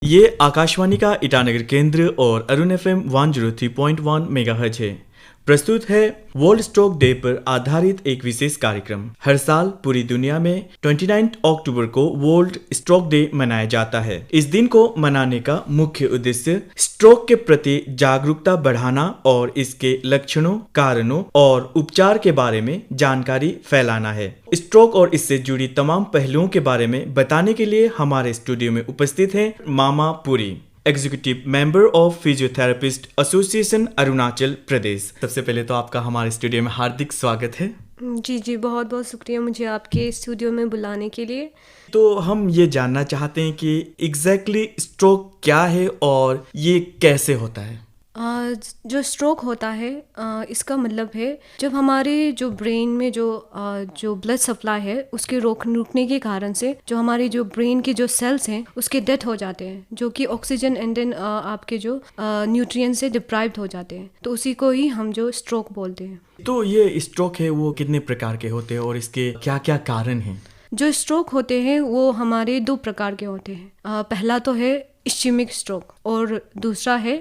ये आकाशवाणी का ईटानगर केंद्र और अरुण एफएम 103.1 मेगाहर्ट्ज है। प्रस्तुत है वर्ल्ड स्ट्रोक डे पर आधारित एक विशेष कार्यक्रम। हर साल पूरी दुनिया में 29 अक्टूबर को वर्ल्ड स्ट्रोक डे मनाया जाता है। इस दिन को मनाने का मुख्य उद्देश्य स्ट्रोक के प्रति जागरूकता बढ़ाना और इसके लक्षणों, कारणों और उपचार के बारे में जानकारी फैलाना है। स्ट्रोक और इससे जुड़ी तमाम पहलुओं के बारे में बताने के लिए हमारे स्टूडियो में उपस्थित हैं Mama Puri, executive member of physiotherapist association Arunachal Pradesh. सबसे पहले तो आपका हमारे स्टूडियो में हार्दिक स्वागत है। जी बहुत बहुत शुक्रिया मुझे आपके स्टूडियो में बुलाने के लिए। तो हम ये जानना चाहते हैं कि एग्जैक्टली स्ट्रोक क्या है और ये कैसे होता है। जो स्ट्रोक होता है इसका मतलब है जब हमारे जो ब्रेन में जो ब्लड सप्लाई है उसके रुकने के कारण से जो हमारे जो ब्रेन के जो सेल्स हैं उसके डेथ हो जाते हैं, जो कि ऑक्सीजन एंड देन आपके जो न्यूट्रिएंट से डिप्राइव्ड हो जाते हैं, तो उसी को ही हम जो स्ट्रोक बोलते हैं। तो ये स्ट्रोक है वो कितने प्रकार के होते हैं और इसके क्या क्या कारण हैं? जो स्ट्रोक होते हैं वो हमारे 2 प्रकार के होते हैं। पहला तो है इस्चेमिक स्ट्रोक और दूसरा है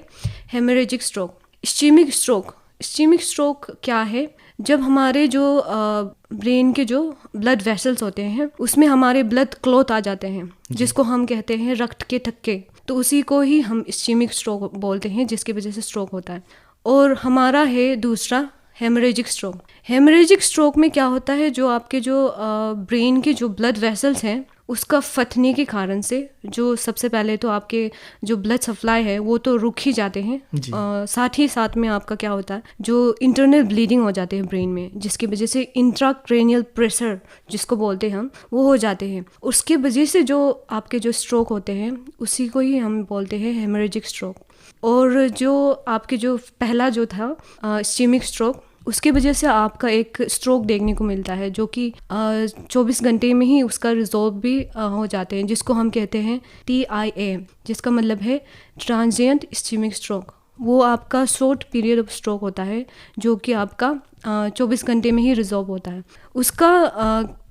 हेमरेजिक स्ट्रोक। इस्चेमिक स्ट्रोक क्या है? जब हमारे जो ब्रेन के जो ब्लड वेसल्स होते हैं उसमें हमारे ब्लड क्लॉट आ जाते हैं, जिसको हम कहते हैं रक्त के थक्के, तो उसी को ही हम इस्चेमिक स्ट्रोक बोलते हैं, जिसकी वजह से स्ट्रोक होता है। और हमारा है दूसरा हेमरेजिक स्ट्रोक। हेमरेजिक स्ट्रोक में क्या होता है, जो आपके जो ब्रेन के जो ब्लड वेसल्स हैं उसका फटने के कारण से जो सबसे पहले तो आपके जो ब्लड सप्लाई है वो तो रुक ही जाते हैं, साथ ही साथ में आपका क्या होता है जो इंटरनल ब्लीडिंग हो जाते हैं ब्रेन में, जिसकी वजह से इंट्राक्रैनियल प्रेशर जिसको बोलते हैं हम वो हो जाते हैं। उसके वजह से जो आपके जो स्ट्रोक होते हैं उसी को ही हम बोलते हैं हेमरेजिक स्ट्रोक। और जो आपके जो पहला जो था इस्चेमिक स्ट्रोक, उसके वजह से आपका एक स्ट्रोक देखने को मिलता है जो कि 24 घंटे में ही उसका रिजॉल्व भी हो जाते हैं, जिसको हम कहते हैं TIA, जिसका मतलब है ट्रांजिएंट इस्चेमिक स्ट्रोक। वो आपका शॉर्ट पीरियड ऑफ स्ट्रोक होता है जो कि आपका 24 घंटे में ही रिजॉल्व होता है। उसका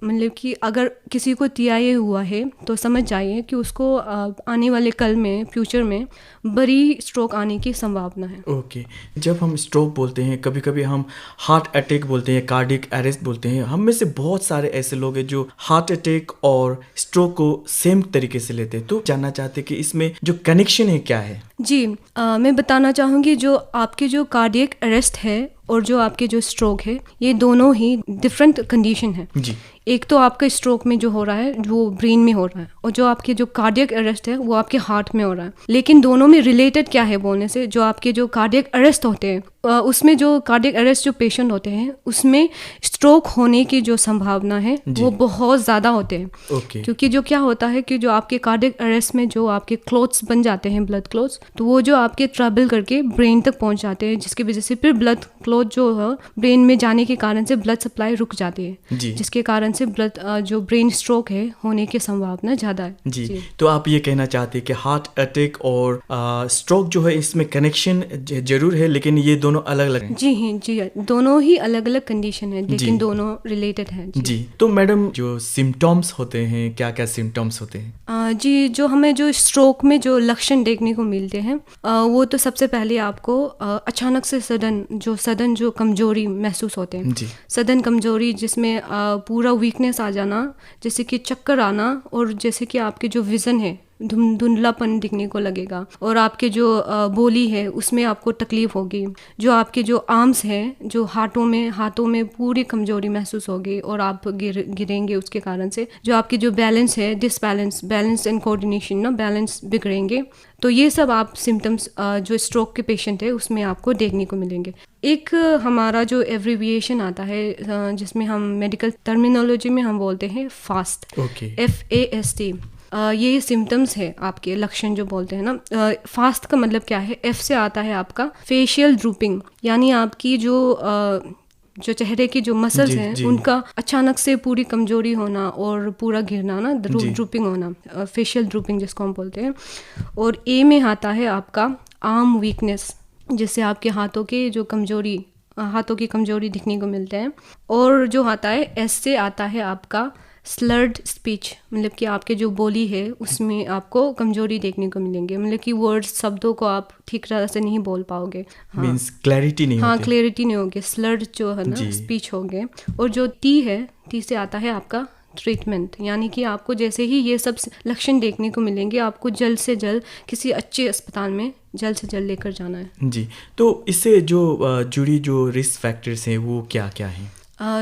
मतलब कि अगर किसी को TIA हुआ है तो समझ जाइए कि उसको आने वाले कल में फ्यूचर में बड़ी स्ट्रोक आने की संभावना है। ओके। जब हम स्ट्रोक बोलते हैं, कभी कभी हम हार्ट अटैक बोलते हैं, कार्डियक अरेस्ट बोलते हैं। हम में से बहुत सारे ऐसे लोग हैं जो हार्ट अटैक और स्ट्रोक को सेम तरीके से लेते हैं। तो जानना चाहते हैं कि इसमें जो कनेक्शन है क्या है। जी मैं बताना चाहूँगी, जो आपके जो कार्डियक अरेस्ट है और जो आपके जो स्ट्रोक है ये दोनों ही डिफरेंट कंडीशन है जी। एक तो आपका स्ट्रोक में जो हो रहा है वो ब्रेन में हो रहा है, और जो आपके जो कार्डियक अरेस्ट है वो आपके हार्ट में हो रहा है। लेकिन दोनों में रिलेटेड क्या है बोलने से, जो आपके जो कार्डियक अरेस्ट होते हैं उसमें जो कार्डियक अरेस्ट जो पेशेंट होते हैं उसमें स्ट्रोक होने की जो संभावना है वो बहुत ज़्यादा होते हैं। क्योंकि जो क्या होता है कि जो आपके कार्डियक अरेस्ट में जो आपके क्लॉट्स बन जाते हैं, ब्लड क्लॉट्स, तो वो जो आपके ट्रैवल करके ब्रेन तक पहुंच जाते हैं, जिसकी वजह से फिर ब्लड क्लॉट जो है ब्रेन में जाने के कारण से ब्लड सप्लाई रुक जाती है, जिसके कारण से ब्लड जो ब्रेन स्ट्रोक है होने की संभावना ज़्यादा है। जी। तो आप ये कहना चाहते हैं कि हार्ट अटैक और स्ट्रोक जो है इसमें कनेक्शन जरूर है, लेकिन ये दोनों अलग अलग हैं। जी हैं, जी दोनों ही अलग अलग कंडीशन है, लेकिन दोनों रिलेटेड हैं। जी। तो मैडम जो सिम्टम्स होते हैं, क्या क्या सिम्टम्स होते हैं? जी, जो हमें जो स्ट्रोक में जो लक्षण देखने को मिलते हैं वो तो सबसे पहले आपको अचानक से सडन जो कमजोरी महसूस होते हैं। सडन कमजोरी जिसमें पूरा वीकनेस आ जाना, जैसे कि चक्कर आना, और जैसे कि आपके जो विज़न है धुंधलापन दिखने को लगेगा, और आपके जो बोली है उसमें आपको तकलीफ होगी। जो आपके जो आर्म्स हैं, जो हाथों में पूरी कमजोरी महसूस होगी और आप गिरेंगे उसके कारण से। जो आपके जो बैलेंस है, बैलेंस एंड कोऑर्डिनेशन ना, बैलेंस बिगड़ेंगे। तो ये सब आप सिम्टम्स जो स्ट्रोक के पेशेंट है उसमें आपको देखने को मिलेंगे। एक हमारा जो एब्रिविएशन आता है जिसमें हम मेडिकल टर्मिनोलॉजी में हम बोलते हैं फास्ट, FAST। ये सिम्टम्स है आपके लक्षण जो बोलते हैं ना। फास्ट का मतलब क्या है? F से आता है आपका फेशियल ड्रूपिंग, यानी आपकी जो चेहरे की जो मसल्स हैं उनका अचानक से पूरी कमजोरी होना और पूरा गिरना ना, ड्रूपिंग होना, फेशियल ड्रूपिंग जिसको हम बोलते हैं। और A में आता है आपका आर्म वीकनेस, जिससे आपके हाथों की कमजोरी दिखने को मिलते हैं। और जो आता है S से आता है आपका स्लर्ड स्पीच, मतलब कि आपके जो बोली है उसमें आपको कमजोरी देखने को मिलेंगे, मतलब कि वर्ड्स शब्दों को आप ठीक तरह से नहीं बोल पाओगे। हाँ, मीन्स क्लैरिटी नहीं हाँ होती। क्लियरिटी नहीं होगी, स्लर्ड जो है ना जी। स्पीच होंगे। और जो टी है, टी से आता है आपका ट्रीटमेंट, यानी कि आपको जैसे ही ये सब लक्षण देखने को मिलेंगे आपको जल्द से जल्द किसी अच्छे अस्पताल में जल्द से जल्द लेकर जाना है। जी, तो इससे जो जुड़ी जो रिस्क फैक्टर्स हैं वो क्या क्या हैं?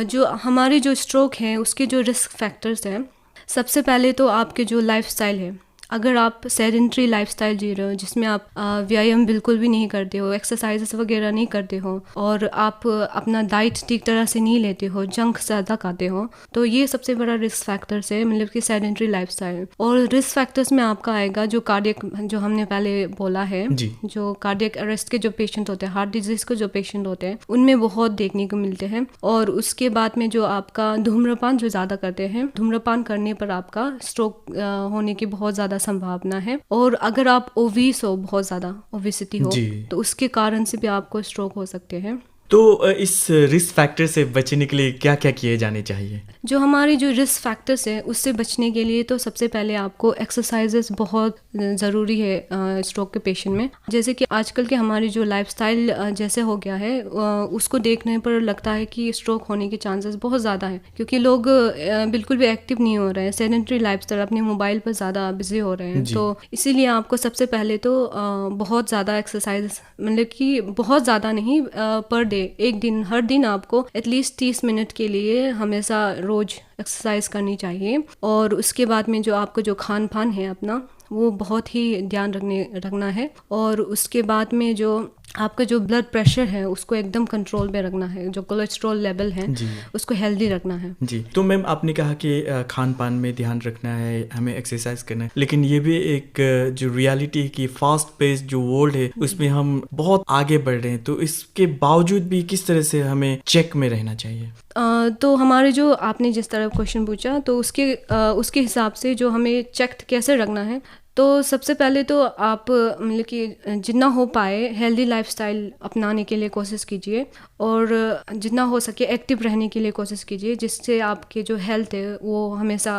जो हमारे जो स्ट्रोक हैं उसके जो रिस्क फैक्टर्स हैं, सबसे पहले तो आपके जो लाइफस्टाइल है, अगर आप सेडेंट्री लाइफस्टाइल जी रहे हो जिसमें आप व्यायाम बिल्कुल भी नहीं करते हो, एक्सरसाइजेस वगैरह नहीं करते हो, और आप अपना डाइट ठीक तरह से नहीं लेते हो, जंक ज़्यादा खाते हो, तो ये सबसे बड़ा रिस्क फैक्टर्स है, मतलब कि सेडेंट्री लाइफस्टाइल। और रिस्क फैक्टर्स में आपका आएगा जो कार्डियक, जो हमने पहले बोला है, जी। जो कार्डियक अरेस्ट के जो पेशेंट होते हैं, हार्ट डिजीज़ के जो पेशेंट होते हैं, उनमें बहुत देखने को मिलते हैं। और उसके बाद में जो आपका धूम्रपान जो ज़्यादा करते हैं, धूम्रपान करने पर आपका स्ट्रोक होने की बहुत ज़्यादा संभावना है। और अगर आप ओवीस हो, बहुत ज़्यादा ओवेसिटी हो, जी। तो उसके कारण से भी आपको स्ट्रोक हो सकते हैं। तो इस रिस्क फैक्टर से बचने के लिए क्या क्या किए जाने चाहिए? जो हमारे जो रिस्क फैक्टर्स है उससे बचने के लिए तो सबसे पहले आपको एक्सरसाइजेस बहुत ज़रूरी है स्ट्रोक के पेशेंट में। जैसे कि आजकल के हमारी जो लाइफस्टाइल जैसे हो गया है, उसको देखने पर लगता है कि स्ट्रोक होने के चांसेस बहुत ज़्यादा हैं, क्योंकि लोग बिल्कुल भी एक्टिव नहीं हो रहे हैं, सेडेंटरी लाइफस्टाइल, अपने मोबाइल पर ज़्यादा बिजी हो रहे हैं। तो इसीलिए आपको सबसे पहले तो बहुत ज़्यादा एक्सरसाइज, मतलब कि बहुत ज़्यादा नहीं, पर डे, एक दिन, हर दिन आपको एटलीस्ट 30 मिनट के लिए हमेशा रोज़ एक्सरसाइज करनी चाहिए। और उसके बाद में जो आपको जो खान पान है अपना, वो बहुत ही ध्यान रखना है। और उसके बाद में जो आपका जो ब्लड प्रेशर है उसको एकदम कंट्रोल में रखना है, जो कोलेस्ट्रॉल लेवल है उसको हेल्दी रखना है। जी, तो मैम आपने कहा कि खान पान में ध्यान रखना है, हमें एक्सरसाइज करना है, लेकिन ये भी एक जो रियलिटी की फास्ट पेस जो वर्ल्ड है उसमें हम बहुत आगे बढ़ रहे हैं, तो इसके बावजूद भी किस तरह से हमें चेक में रहना चाहिए? तो हमारे जो आपने जिस तरह क्वेश्चन पूछा, तो उसके हिसाब से जो हमें चेक कैसे रखना है, तो सबसे पहले तो आप मतलब कि जितना हो पाए हेल्दी लाइफस्टाइल अपनाने के लिए कोशिश कीजिए, और जितना हो सके एक्टिव रहने के लिए कोशिश कीजिए, जिससे आपके जो हेल्थ है वो हमेशा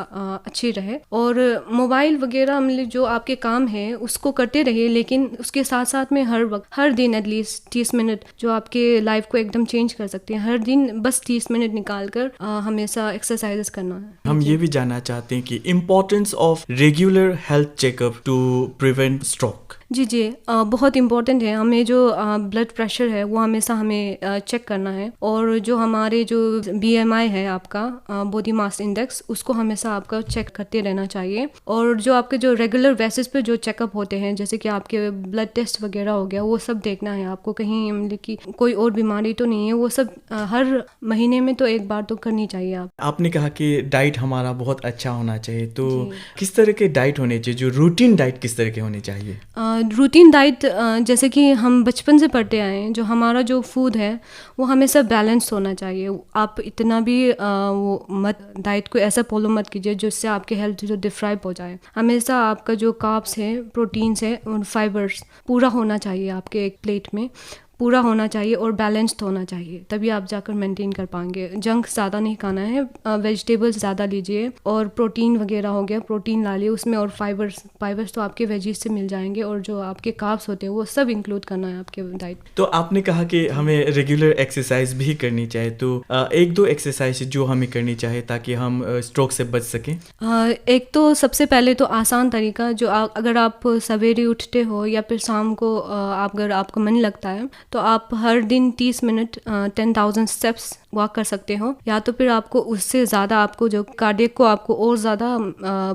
अच्छी रहे। और मोबाइल वगैरह मतलब जो आपके काम है उसको करते रहिए, लेकिन उसके साथ साथ में हर वक्त, हर दिन एटलीस्ट 30 मिनट जो आपके लाइफ को एकदम चेंज कर सकते हैं, हर दिन बस 30 मिनट निकाल कर हमेशा एक्सरसाइजेस करना है। हम ये भी जानना चाहते हैं कि importance of regular health checkup to prevent stroke. जी, बहुत इम्पोर्टेंट है। हमें जो ब्लड प्रेशर है वो हमेशा हमें चेक करना है, और जो हमारे जो BMI है आपका, बॉडी मास इंडेक्स, उसको हमेशा आपका चेक करते रहना चाहिए। और जो आपके जो रेगुलर बेसिस पे जो चेकअप होते हैं, जैसे कि आपके ब्लड टेस्ट वगैरह हो गया, वो सब देखना है आपको, कहीं मतलब कि कोई और बीमारी तो नहीं है, वो सब हर महीने में तो एक बार तो करनी चाहिए। आपने कहा कि डाइट हमारा बहुत अच्छा होना चाहिए, तो किस तरह के डाइट होने चाहिए, जो रूटीन डाइट किस तरह के होने चाहिए? रूटीन डाइट जैसे कि हम बचपन से पढ़ते आए हैं, जो हमारा जो फूड है वो हमेशा बैलेंस होना चाहिए। आप इतना भी वो मत, डाइट को ऐसा फॉलो मत कीजिए जिससे आपके हेल्थ जो डिफ्राइव हो जाए। हमेशा आपका जो कार्ब्स है, प्रोटीन्स है और फाइबर्स पूरा होना चाहिए, आपके एक प्लेट में पूरा होना चाहिए और बैलेंस्ड होना चाहिए, तभी आप जाकर मेंटेन कर पाएंगे। जंक ज़्यादा नहीं खाना है, वेजिटेबल्स ज़्यादा लीजिए, और प्रोटीन वगैरह हो गया, प्रोटीन ला लिए उसमें, और फाइबर्स तो आपके वेजीज से मिल जाएंगे, और जो आपके कार्ब्स होते हैं वो सब इंक्लूड करना है आपके डाइट। तो आपने कहा कि हमें रेगुलर एक्सरसाइज भी करनी चाहिए, तो एक दो एक्सरसाइज जो हमें करनी चाहिए ताकि हम स्ट्रोक से बच सकें। एक तो सबसे पहले तो आसान तरीका, जो अगर आप सवेरे उठते हो या फिर शाम को अगर आपको मन लगता है, तो आप हर दिन 30 मिनट 10,000 स्टेप्स वॉक कर सकते हो, या तो फिर आपको उससे ज़्यादा, आपको जो कार्डियक को आपको और ज़्यादा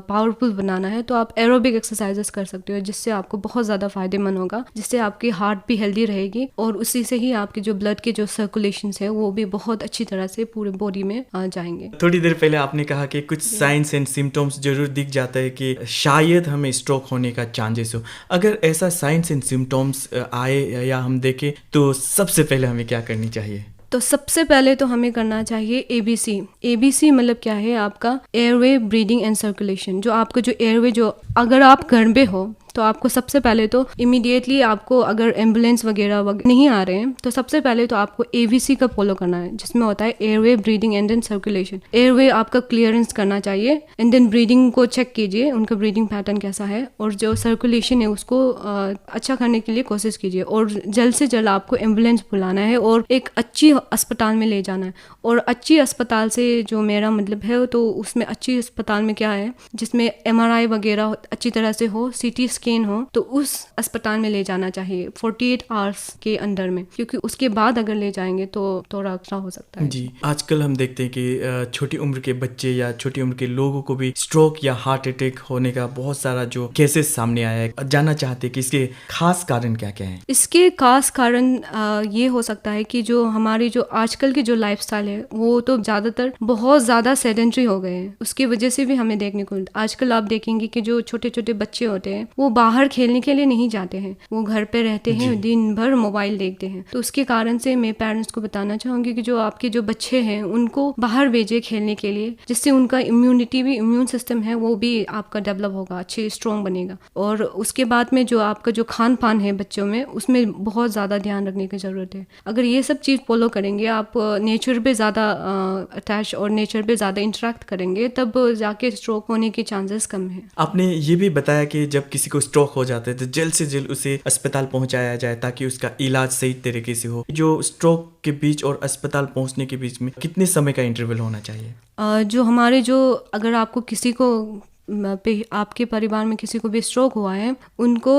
पावरफुल बनाना है, तो आप एरोबिक एक्सरसाइजेस कर सकते हो, जिससे आपको बहुत ज़्यादा फायदेमंद होगा, जिससे आपकी हार्ट भी हेल्दी रहेगी, और उसी से ही आपके जो ब्लड के जो सर्कुलेशन है वो भी बहुत अच्छी तरह से पूरे बॉडी में आ जाएंगे। थोड़ी देर पहले आपने कहा कि कुछ साइंस एंड सिम्टम्स जरूर दिख जाता है कि शायद हमें स्ट्रोक होने का चांसेस हो। अगर ऐसा साइंस एंड सिम्टम्स आए या हम देखें, तो सबसे पहले हमें क्या करनी चाहिए? तो सबसे पहले तो हमें करना चाहिए ABC मतलब क्या है, आपका एयरवे, ब्रीदिंग एंड सर्कुलेशन। जो आपका जो एयरवे, जो अगर आप घर में हो तो आपको सबसे पहले तो इमीडिएटली आपको अगर एम्बुलेंस वगैरह नहीं आ रहे हैं तो सबसे पहले तो आपको AVC का फॉलो करना है, जिसमें होता है airway, breathing and then circulation. Airway आपका क्लियरेंस करना चाहिए एंड देन ब्रीदिंग को चेक कीजिए, उनका ब्रीदिंग पैटर्न कैसा है, और जो सर्कुलेशन है उसको अच्छा करने के लिए कोशिश कीजिए, और जल्द से जल्द आपको एम्बुलेंस बुलाना है और एक अच्छी अस्पताल में ले जाना है। और अच्छी अस्पताल से जो मेरा मतलब है तो उसमें अच्छी अस्पताल में क्या है, जिसमें MRI वगैरह अच्छी तरह से हो, CT स्कैन हो, तो उस अस्पताल में ले जाना चाहिए 48 आवर्स के अंदर में, क्योंकि उसके बाद अगर ले जाएंगे तो थोड़ा अच्छा हो सकता है। जी, आजकल हम देखते हैं कि छोटी उम्र के बच्चे या छोटी उम्र के लोगों को भी स्ट्रोक या हार्ट अटैक होने का बहुत सारा जो केसेस सामने आया है। जानना चाहते हैं कि इसके खास कारण क्या क्या हैं? इसके खास कारण ये हो सकता है कि जो हमारी जो आजकल की जो लाइफस्टाइल है वो तो ज़्यादातर बहुत ज़्यादा सेडेंट्री हो गए हैं, उसकी वजह से भी हमें देखने को आजकल आप देखेंगे कि जो छोटे छोटे बच्चे होते हैं वो बाहर खेलने के लिए नहीं जाते हैं, वो घर पे रहते हैं, दिन भर मोबाइल देखते हैं। तो उसके कारण से मैं पेरेंट्स को बताना चाहूँगी कि जो आपके जो बच्चे हैं उनको बाहर भेजे खेलने के लिए, जिससे उनका इम्यून सिस्टम है वो भी आपका डेवलप होगा, अच्छे स्ट्रॉन्ग बनेगा। और उसके बाद में जो आपका जो खान पान है बच्चों में, उसमें बहुत ज़्यादा ध्यान रखने की ज़रूरत है। अगर ये सब चीज़ फॉलो करेंगे, आप नेचर पे ज़्यादा अटैच और नेचर पे ज़्यादा इंटरेक्ट करेंगे, तब जाके स्ट्रोक होने के चांसेस कम है। आपने ये भी बताया कि जब किसी को स्ट्रोक हो जाता है तो जल्द से जल्द उसे अस्पताल पहुंचाया जाए ताकि उसका इलाज सही तरीके से हो। जो स्ट्रोक के बीच और अस्पताल पहुंचने के बीच में कितने समय का इंटरवल होना चाहिए? जो हमारे जो अगर आपको किसी को आपके परिवार में किसी को भी स्ट्रोक हुआ है, उनको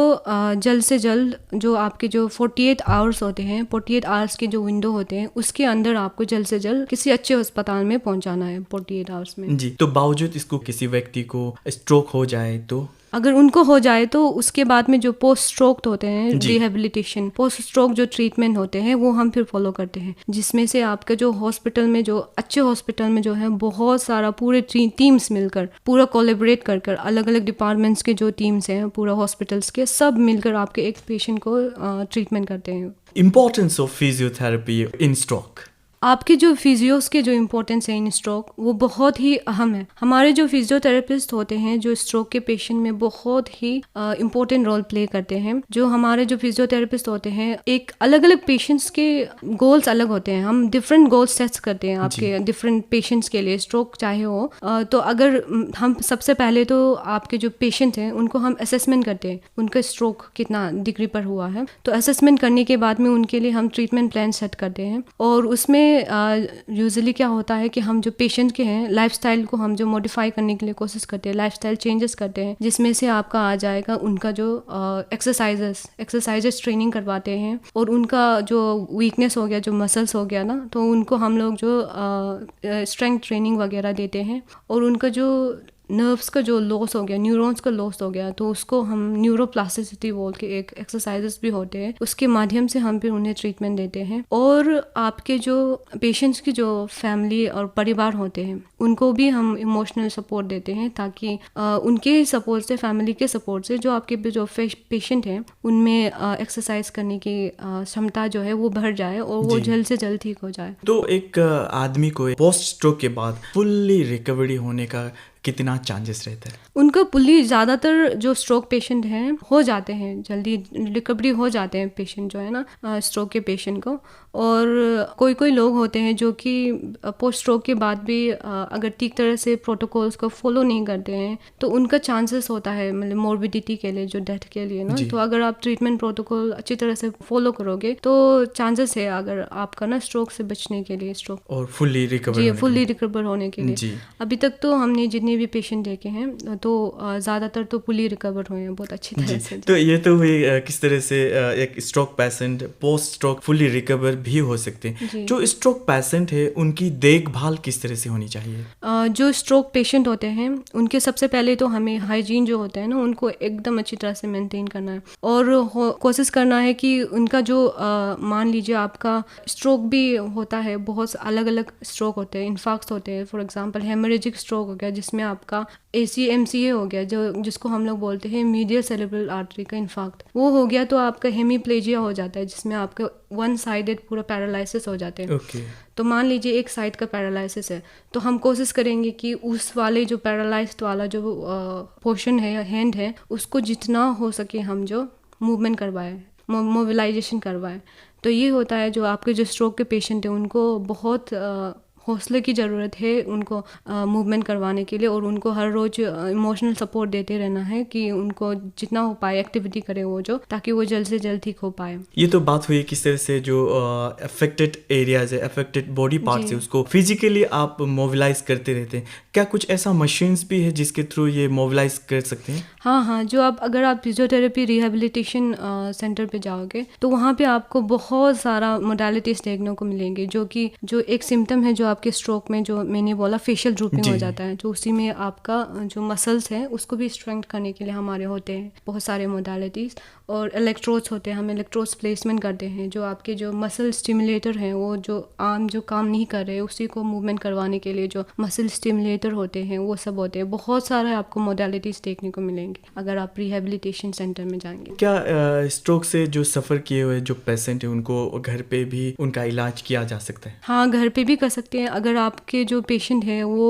जल्द से जल्द जो आपके जो 48 आवर्स होते हैं, 48 आवर्स के जो विंडो होते हैं, उसके अंदर आपको जल्द से जल्द किसी अच्छे अस्पताल में पहुंचाना है 48 आवर्स में। जी, तो बावजूद इसको किसी व्यक्ति को स्ट्रोक हो जाए तो अगर उनको हो जाए तो उसके बाद में जो पोस्ट स्ट्रोक होते हैं, रिहेबिलिटेशन, पोस्ट स्ट्रोक जो ट्रीटमेंट होते हैं वो हम फिर फॉलो करते हैं, जिसमें से आपका जो हॉस्पिटल में जो अच्छे हॉस्पिटल में जो है बहुत सारा पूरे टीम्स मिलकर पूरा कोलैबोरेट कर अलग अलग डिपार्टमेंट्स के जो टीम्स हैं पूरा हॉस्पिटल्स के, सब मिलकर आपके एक पेशेंट को ट्रीटमेंट करते हैं। Importance of physiotherapy in stroke. आपके जो फिजियोस के जो इम्पोर्टेंस है इन स्ट्रोक वो बहुत ही अहम है। हमारे जो फिजियोथेरेपिस्ट होते हैं जो स्ट्रोक के पेशेंट में बहुत ही इम्पोर्टेंट रोल प्ले करते हैं। जो हमारे जो फिजियोथेरेपिस्ट होते हैं, एक अलग अलग पेशेंट्स के गोल्स अलग होते हैं, हम डिफरेंट गोल्स सेट करते हैं आपके डिफरेंट पेशेंट्स के लिए, स्ट्रोक चाहे हो। तो अगर हम सबसे पहले तो आपके जो पेशेंट हैं उनको हम असेसमेंट करते हैं, उनका स्ट्रोक कितना डिग्री पर हुआ है। तो असेसमेंट करने के बाद में उनके लिए हम ट्रीटमेंट प्लान सेट करते हैं, और उसमें यूजुअली क्या होता है कि हम जो पेशेंट के हैं लाइफस्टाइल को हम जो मॉडिफाई करने के लिए कोशिश करते हैं, लाइफस्टाइल चेंजेस करते हैं, जिसमें से आपका आ जाएगा उनका जो एक्सरसाइजेस ट्रेनिंग करवाते हैं, और उनका जो वीकनेस हो गया, जो मसल्स हो गया ना, तो उनको हम लोग जो स्ट्रेंथ ट्रेनिंग वगैरह देते हैं, और उनका जो नर्व्स का जो लॉस हो गया, न्यूरॉन्स का लॉस हो गया, तो उसको हम न्यूरोप्लास्टिसिटी बोल के एक एक्सरसाइजेस भी होते हैं, उसके माध्यम से हम फिर उन्हें ट्रीटमेंट देते हैं। और आपके जो पेशेंट्स की जो फैमिली और परिवार होते हैं उनको भी हम इमोशनल सपोर्ट देते हैं, ताकि उनके सपोर्ट से, फैमिली के सपोर्ट से जो आपके जो पेशेंट हैं उनमें एक्सरसाइज करने की क्षमता जो है वो बढ़ जाए और वो जल्द से जल्द ठीक हो जाए। तो एक आदमी को पोस्ट स्ट्रोक के बाद फुल्ली रिकवरी होने का कितना चांसेस रहता है? उनका पुली ज़्यादातर जो स्ट्रोक पेशेंट हैं हो जाते हैं, जल्दी रिकवरी हो जाते हैं पेशेंट जो है ना स्ट्रोक के पेशेंट को। और कोई लोग होते हैं जो कि पोस्ट स्ट्रोक के बाद भी अगर ठीक तरह से प्रोटोकॉल्स को फॉलो नहीं करते हैं तो उनका चांसेस होता है मतलब मॉर्बिडिटी के लिए, जो डेथ के लिए ना। तो अगर आप ट्रीटमेंट प्रोटोकॉल अच्छी तरह से फॉलो करोगे तो चांसेस है अगर आपका ना स्ट्रोक से बचने के लिए, स्ट्रोक और फुल्ली रिकवर होने के लिए। अभी तक तो हमने जितने भी पेशेंट देखे हैं तो ज़्यादातर तो फुल्ली रिकवर हुए हैं बहुत अच्छी तरह से। तो ये तो हुई किस तरह से एक stroke patient post stroke fully recover भी हो सकते हैं। जो स्ट्रोक पेशेंट है उनकी देखभाल किस तरह से होनी चाहिए? जो स्ट्रोक पेशेंट होते हैं उनके सबसे पहले तो हमें हाइजीन जो होता है ना उनको एकदम अच्छी तरह से मेंटेन करना है, और कोशिश करना है कि उनका जो मान लीजिए आपका स्ट्रोक भी होता है, बहुत अलग अलग स्ट्रोक होते हैं, इन्फार्क्ट होते हैं। फॉर एग्जांपल हेमरेजिक स्ट्रोक हो गया जिसमें आपका ACMCA हो गया, जिसको हम लोग बोलते हैं मीडियल सेरेब्रल आर्टरी का इन्फाक्ट, वो हो गया तो आपका हेमीप्लेजिया हो जाता है, जिसमें आपका वन साइडेड पूरा पैरालिसिस हो जाते हैं। ओके। तो मान लीजिए एक साइड का पैरालिसिस है, तो हम कोशिश करेंगे कि उस वाले जो पैरालाइज्ड वाला जो पोर्शन है, हैंड है, उसको जितना हो सके हम जो मूवमेंट करवाएं, मोबिलाइजेशन करवाएं। तो ये होता है जो आपके जो स्ट्रोक के पेशेंट हैं उनको बहुत हौसले की ज़रूरत है उनको मूवमेंट करवाने के लिए, और उनको हर रोज़ इमोशनल सपोर्ट देते रहना है कि उनको जितना हो पाए एक्टिविटी करें वो जो, ताकि वो जल्द से जल्द ठीक हो पाए। ये तो बात हुई किस तरह से जो अफेक्टेड एरियाज है, अफेक्टेड बॉडी पार्ट्स है, उसको फिजिकली आप मोबिलाइज करते रहते हैं। क्या कुछ ऐसा मशीन्स भी है जिसके थ्रू ये मोबिलाइज कर सकते हैं? हाँ, जो अगर आप फिजियोथेरेपी रिहेबिलिटेशन सेंटर पे जाओगे तो वहाँ पे आपको बहुत सारा मोडालिटीज़ देखने को मिलेंगे, जो एक सिम्टम है जो आपके स्ट्रोक में, जो मैंने बोला फेशियल ड्रूपिंग हो जाता है, जो उसी में आपका जो मसल्स हैं उसको भी स्ट्रेंथ करने के लिए हमारे होते हैं बहुत सारे मोडालिटीज़। और इलेक्ट्रोड्स होते हैं, हम इलेक्ट्रोड्स प्लेसमेंट करते हैं, जो आपके जो मसल स्टिमुलेटर हैं, वो जो आम जो काम नहीं कर रहे उसी को मूवमेंट करवाने के लिए जो मसल स्टिमुलेटर होते हैं वो सब होते हैं। बहुत सारे आपको मोडालिटीज़ देखने को मिलेंगे अगर आप रिहेबिलिटेशन सेंटर में जाएंगे। क्या स्ट्रोक से जो सफ़र किए हुए जो पेशेंट है उनको घर पे भी उनका इलाज किया जा सकता है? हाँ, घर पे भी कर सकते हैं। अगर आपके जो पेशेंट है वो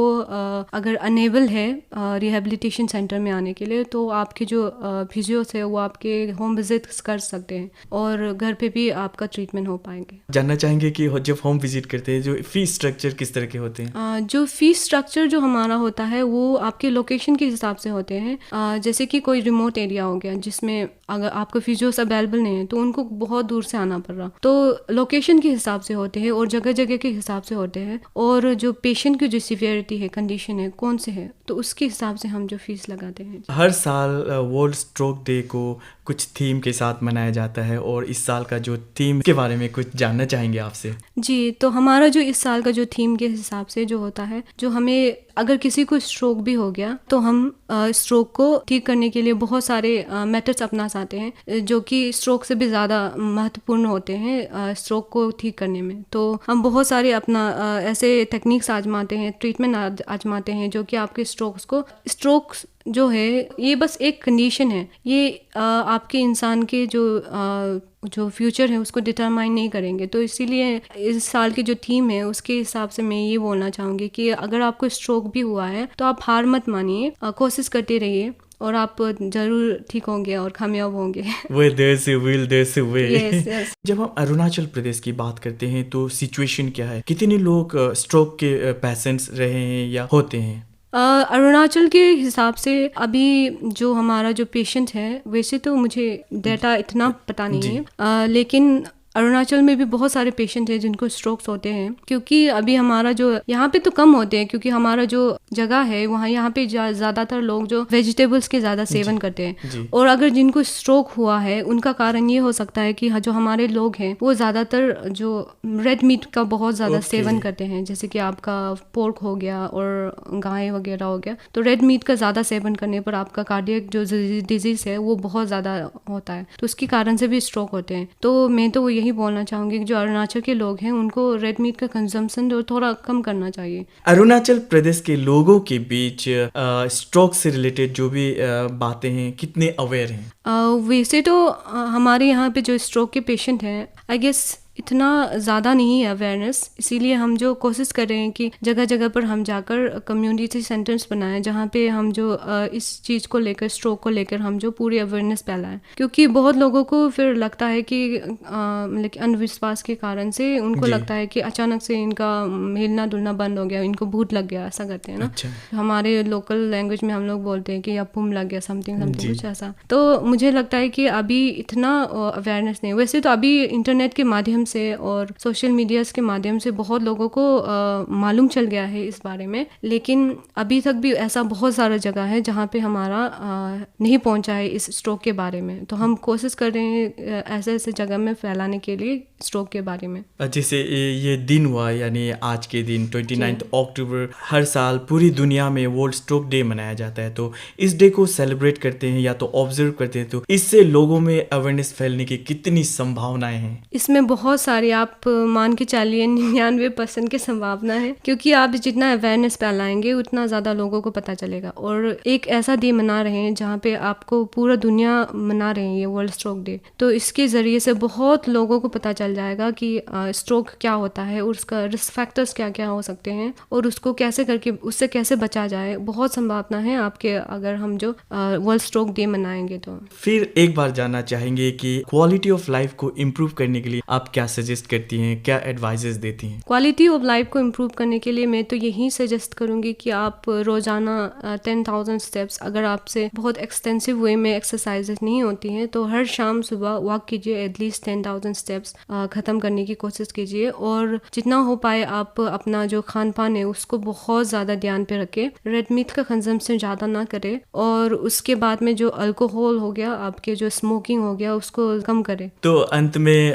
अगर अनेबल है रिहेबिलिटेशन सेंटर में आने के लिए, तो आपके जो फिजियोस है वो आपके होम विजिट कर सकते हैं और घर पे भी आपका ट्रीटमेंट हो पाएंगे। जानना चाहेंगे कि जब होम विजिट करते हैं जो फीस स्ट्रक्चर किस तरह के होते हैं? जो फीस स्ट्रक्चर जो हमारा होता है वो आपके लोकेशन के हिसाब से होते हैं। जैसे कि कोई रिमोट एरिया हो गया जिसमें अगर आपको फिजियोस अवेलेबल नहीं है तो उनको बहुत दूर से आना पड़ रहा, तो लोकेशन के हिसाब से होते हैं और जगह जगह के हिसाब से होते हैं, और जो पेशेंट की जो सीवियरिटी है, कंडीशन है, कौन से है, तो उसके हिसाब से हम जो फीस लगाते हैं। हर साल वर्ल्ड स्ट्रोक डे को कुछ थीम के साथ मनाया जाता है, और इस साल का जो थीम के बारे में कुछ जानना चाहेंगे आपसे। जी, तो हमारा जो इस साल का जो थीम के हिसाब से जो होता है, जो हमें अगर किसी को स्ट्रोक भी हो गया तो हम स्ट्रोक को ठीक करने के लिए बहुत सारे मेथड्स अपना सकते हैं जो कि स्ट्रोक से भी ज़्यादा महत्वपूर्ण होते हैं स्ट्रोक को ठीक करने में। तो हम बहुत सारे अपना ऐसे टेक्निक्स आजमाते हैं, ट्रीटमेंट आजमाते हैं जो कि आपके स्ट्रोक्स जो है ये बस एक कंडीशन है, ये आपके इंसान के जो फ्यूचर है उसको डिटरमाइन नहीं करेंगे। तो इसीलिए इस साल की जो थीम है उसके हिसाब से मैं ये बोलना चाहूँगी कि अगर आपको स्ट्रोक भी हुआ है तो आप हार मत मानिए, कोशिश करते रहिए और आप जरूर ठीक होंगे और कामयाब होंगे। Yes. जब हम अरुणाचल प्रदेश की बात करते हैं तो सिचुएशन क्या है? कितने लोग स्ट्रोक के पेशेंट्स रहे हैं या होते हैं? अरुणाचल के हिसाब से अभी जो हमारा जो पेशेंट है, वैसे तो मुझे डेटा इतना पता नहीं है, लेकिन अरुणाचल में भी बहुत सारे पेशेंट हैं जिनको स्ट्रोक्स होते हैं, क्योंकि अभी हमारा जो यहाँ पे तो कम होते हैं क्योंकि हमारा जो जगह है वहाँ यहाँ पे ज़्यादातर लोग जो वेजिटेबल्स के ज़्यादा सेवन करते हैं, और अगर जिनको स्ट्रोक हुआ है उनका कारण ये हो सकता है कि जो हमारे लोग हैं वो ज़्यादातर जो रेड मीट का बहुत ज़्यादा सेवन करते हैं, जैसे कि आपका पोर्क हो गया और गाय वगैरह हो गया। तो रेड मीट का ज़्यादा सेवन करने पर आपका कार्डियक जो डिजीज़ है वो बहुत ज़्यादा होता है, तो उसके कारण से भी स्ट्रोक होते हैं। तो मैं तो यही बोलना चाहूँगी कि जो अरुणाचल के लोग हैं उनको रेड मीट का कंजम्पशन जो थोड़ा कम करना चाहिए। अरुणाचल प्रदेश के लोगों के बीच स्ट्रोक से रिलेटेड जो भी बातें हैं कितने अवेयर हैं? वैसे तो हमारे यहाँ पे जो स्ट्रोक के पेशेंट हैं आई गेस इतना ज़्यादा नहीं है अवेयरनेस, इसीलिए हम जो कोशिश कर रहे हैं कि जगह जगह पर हम जाकर कम्युनिटी सेंटर्स बनाएं जहाँ पे हम जो इस चीज़ को लेकर, स्ट्रोक को लेकर हम जो पूरी अवेयरनेस फैलाएं, क्योंकि बहुत लोगों को फिर लगता है कि मतलब अंधविश्वास के कारण से उनको लगता है कि अचानक से इनका हिलना डुलना बंद हो गया, इनको भूत लग गया, ऐसा करते हैं ना। अच्छा। हमारे लोकल लैंग्वेज में हम लोग बोलते हैं कि अपुम लग गया, समथिंग कुछ ऐसा। तो मुझे लगता है कि अभी इतना अवेयरनेस नहीं। वैसे तो अभी इंटरनेट के माध्यम से और सोशल मीडियाज़ के माध्यम से बहुत लोगों को मालूम चल गया है इस बारे में, लेकिन अभी तक भी ऐसा बहुत सारा जगह है जहाँ पे हमारा नहीं पहुँचा है इस स्ट्रोक के बारे में। तो हम कोशिश कर रहे हैं ऐसे ऐसे जगह में फैलाने के लिए स्ट्रोक के बारे में। जैसे ये दिन हुआ, यानी आज के दिन 29 अक्टूबर, हर साल पूरी दुनिया में वर्ल्ड स्ट्रोक डे मनाया जाता है। तो इस डे को सेलिब्रेट करते हैं या तो ऑब्जर्व करते हैं, तो इससे लोगों में अवेयरनेस फैलने की कितनी संभावनाएं हैं? इसमें बहुत सारी, आप मान के चलिए 99% की संभावना है, क्योंकि आप जितना अवेयरनेस फैलाएंगे उतना ज़्यादा लोगों को पता चलेगा। और एक ऐसा डे मना रहे हैं जहाँ पे आपको पूरा दुनिया मना रहे हैं ये वर्ल्ड स्ट्रोक डे, तो इसके ज़रिए से बहुत लोगों को पता चल जाएगा कि स्ट्रोक क्या होता है और उसका रिस्क फैक्टर्स क्या क्या हो सकते हैं और उसको कैसे करके उससे कैसे बचा जाए। बहुत संभावना है आपके, अगर हम जो वर्ल्ड स्ट्रोक डे मनाएंगे तो। फिर एक बार जानना चाहेंगे कि क्वालिटी ऑफ लाइफ को इम्प्रूव करने के लिए आप क्या सजेस्ट करती हैं, क्या एडवाइजेस देती हैं? क्वालिटी ऑफ लाइफ को इम्प्रूव करने के लिए मैं तो यही सजेस्ट करूँगी कि आप रोज़ाना 10,000 स्टेप्स, अगर आपसे बहुत एक्सटेंसिव वे में एक्सरसाइजेस नहीं होती हैं तो हर शाम सुबह वॉक कीजिए, एटलीस्ट 10,000 स्टेप्स ख़त्म करने की कोशिश कीजिए। और जितना हो पाए आप अपना जो खान पान है उसको बहुत ज़्यादा ध्यान पे रखें, रेड मीट का कंजम्पशन ज़्यादा ना करें, और उसके बाद में जो अल्कोहल हो गया, आपके जो स्मोकिंग हो गया, उसको कम करें। तो अंत में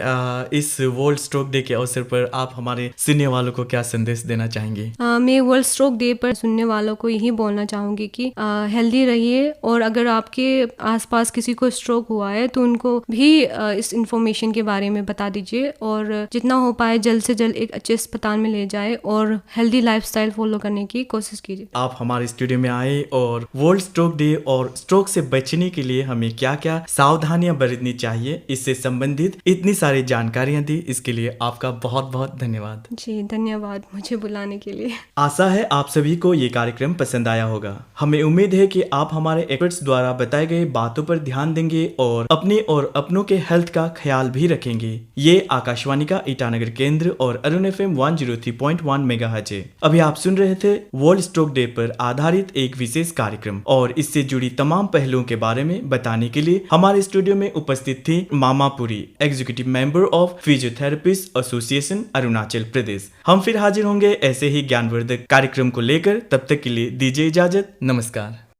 इस वर्ल्ड स्ट्रोक डे के अवसर पर आप हमारे सुनने वालों को क्या संदेश देना चाहेंगे? मैं वर्ल्ड स्ट्रोक डे पर सुनने वालों को यही बोलना चाहूँगी कि हेल्दी रहिए, और अगर आपके आसपास किसी को स्ट्रोक हुआ है तो उनको भी इस इंफॉर्मेशन के बारे में बता दीजिए, और जितना हो पाए जल्द से जल्द एक अच्छे अस्पताल में ले जाए और हेल्दी लाइफस्टाइल फॉलो करने की कोशिश कीजिए। आप हमारे स्टूडियो में आए और वर्ल्ड स्ट्रोक डे और स्ट्रोक से बचने के लिए हमें क्या क्या सावधानियां बरतनी चाहिए, इससे संबंधित इतनी सारी जानकारियां दी, इसके लिए आपका बहुत बहुत धन्यवाद। जी धन्यवाद मुझे बुलाने के लिए। आशा है आप सभी को ये कार्यक्रम पसंद आया होगा। हमें उम्मीद है कि आप हमारे एक्सपर्ट्स द्वारा बताए गए बातों पर ध्यान देंगे और अपने और अपनों के हेल्थ का ख्याल भी रखेंगे। ये आकाशवाणी का ईटानगर केंद्र और अरुण FM 103.1 मेगाहर्ट्ज है। अभी आप सुन रहे थे वर्ल्ड स्ट्रोक डे पर आधारित एक विशेष कार्यक्रम, और इससे जुड़ी तमाम पहलुओं के बारे में बताने के लिए हमारे स्टूडियो में उपस्थित थी Mama Puri, executive member of physiotherapist association Arunachal Pradesh. हम फिर हाजिर होंगे ऐसे ही ज्ञानवर्धक कार्यक्रम को लेकर, तब तक के लिए दीजिए इजाजत, नमस्कार।